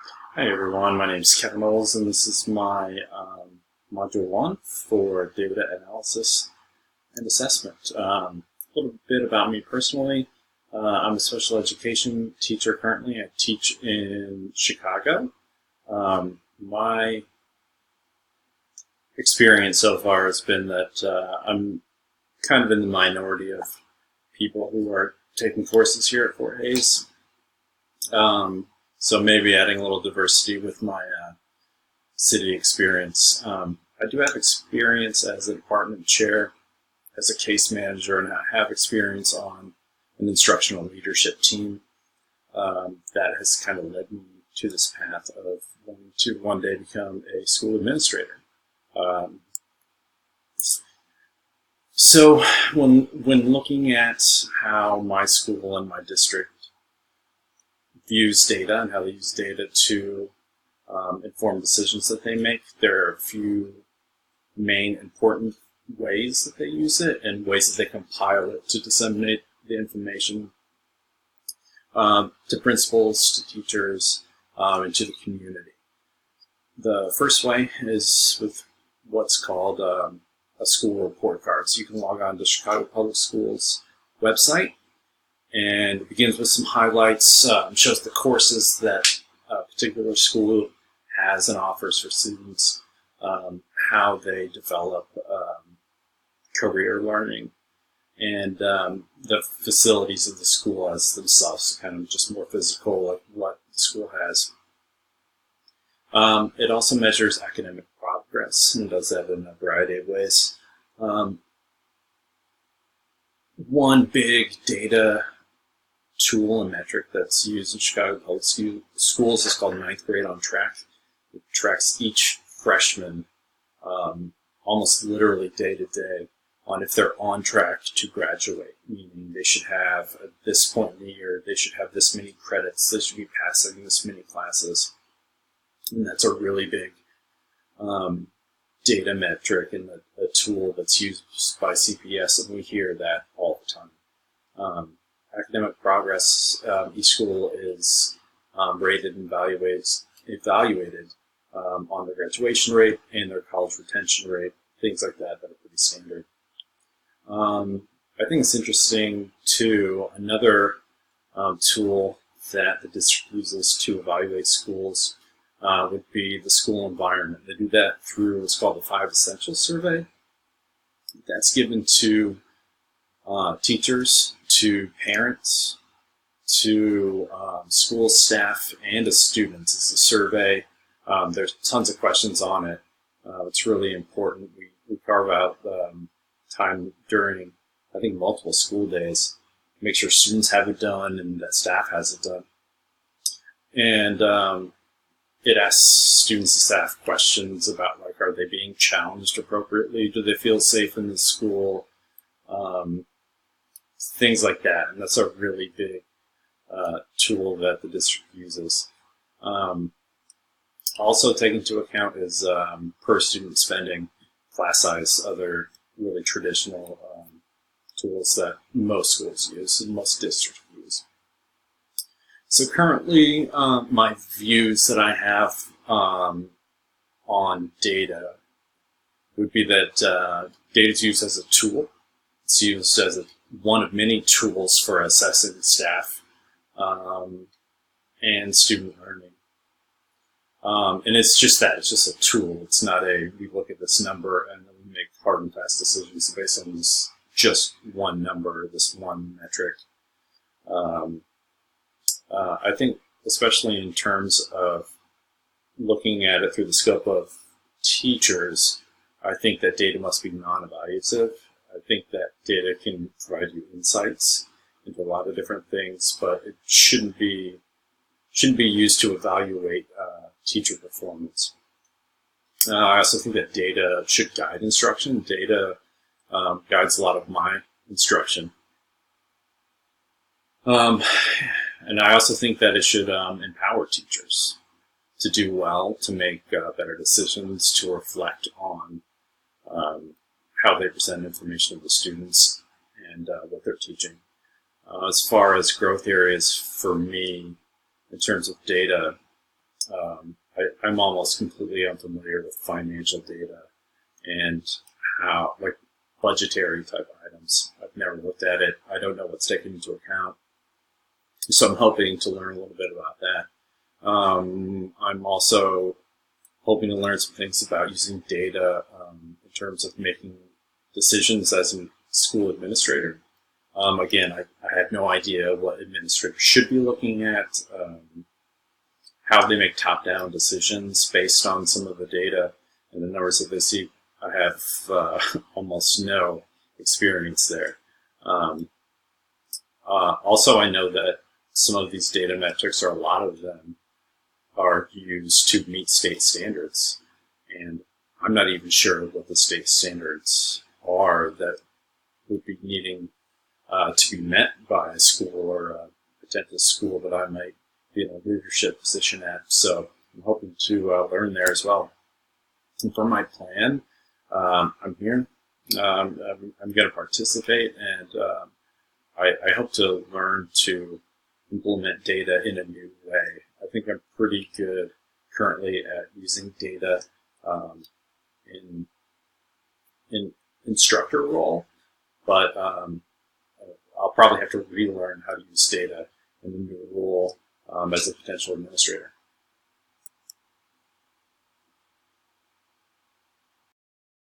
Hi everyone, my name is Kevin Knowles and this is my Module 1 for data analysis and assessment. A little bit about me personally. I'm a special education teacher currently. I teach in Chicago. My experience so far has been that I'm kind of in the minority of people who are taking courses here at Fort Hays. So maybe adding a little diversity with my city experience. I do have experience as a department chair, as a case manager, and I have experience on an instructional leadership team that has kind of led me to this path of wanting to one day become a school administrator. So when looking at how my school and my district views data and how they use data to inform decisions that they make, there are a few main important ways that they use it and ways that they compile it to disseminate the information to principals, to teachers, and to the community. The first way is with what's called a school report card. So you can log on to Chicago Public Schools website, and it begins with some highlights, shows the courses that a particular school has and offers for students, how they develop career learning, and the facilities of the school as themselves, kind of just more physical, like what the school has. It also measures academic progress and does that in a variety of ways. One big data tool and metric that's used in Chicago Public Schools is called Ninth Grade on Track. It tracks each freshman almost literally day to day on if they're on track to graduate, meaning they should have, at this point in the year, they should have this many credits, they should be passing this many classes. And that's a really big data metric and a tool that's used by CPS, and we hear that all the time. Academic progress, each school is rated and evaluated on their graduation rate and their college retention rate, things like that that are pretty standard. I think it's interesting too, another tool that the district uses to evaluate schools would be the school environment. They do that through what's called the 5 Essentials Survey. That's given to teachers, to parents, to school staff, and to students. It's a survey. There's tons of questions on it. It's really important. We carve out time during, I think, multiple school days, make sure students have it done and that staff has it done. And it asks students and staff questions about, like, are they being challenged appropriately? Do they feel safe in the school? Things like that. And that's a really big tool that the district uses. Also taken into account is per student spending, class size, other really traditional tools that most schools use and most districts use. So currently, my views that I have on data would be that data is used as a tool. It's used as one of many tools for assessing staff and student learning. And it's just that, it's just a tool. It's not we look at this number and then we make hard and fast decisions based on this just one number, this one metric. I think, especially in terms of looking at it through the scope of teachers, I think that data must be non-evaluative. I think that data can provide you insights into a lot of different things, but it shouldn't be used to evaluate teacher performance. I also think that data should guide instruction. Data guides a lot of my instruction. And I also think that it should empower teachers to do well, to make better decisions, to reflect on how they present information to the students and what they're teaching. As far as growth areas for me, in terms of data, I'm almost completely unfamiliar with financial data and how, like, budgetary type items. I've never looked at it. I don't know what's taken into account. So I'm hoping to learn a little bit about that. I'm also hoping to learn some things about using data in terms of making decisions as a school administrator. Again, I have no idea what administrators should be looking at, how they make top-down decisions based on some of the data and the numbers that they see. I have almost no experience there. Also, I know that some of these data metrics, or a lot of them, are used to meet state standards. And I'm not even sure what the state standards are that would be needing to be met by a school or a potential school that I might be in a leadership position at. So I'm hoping to learn there as well. And for my plan, I'm here. I'm going to participate, and I hope to learn to implement data in a new way. I think I'm pretty good currently at using data in instructor role, but I'll probably have to relearn how to use data in the new role as a potential administrator.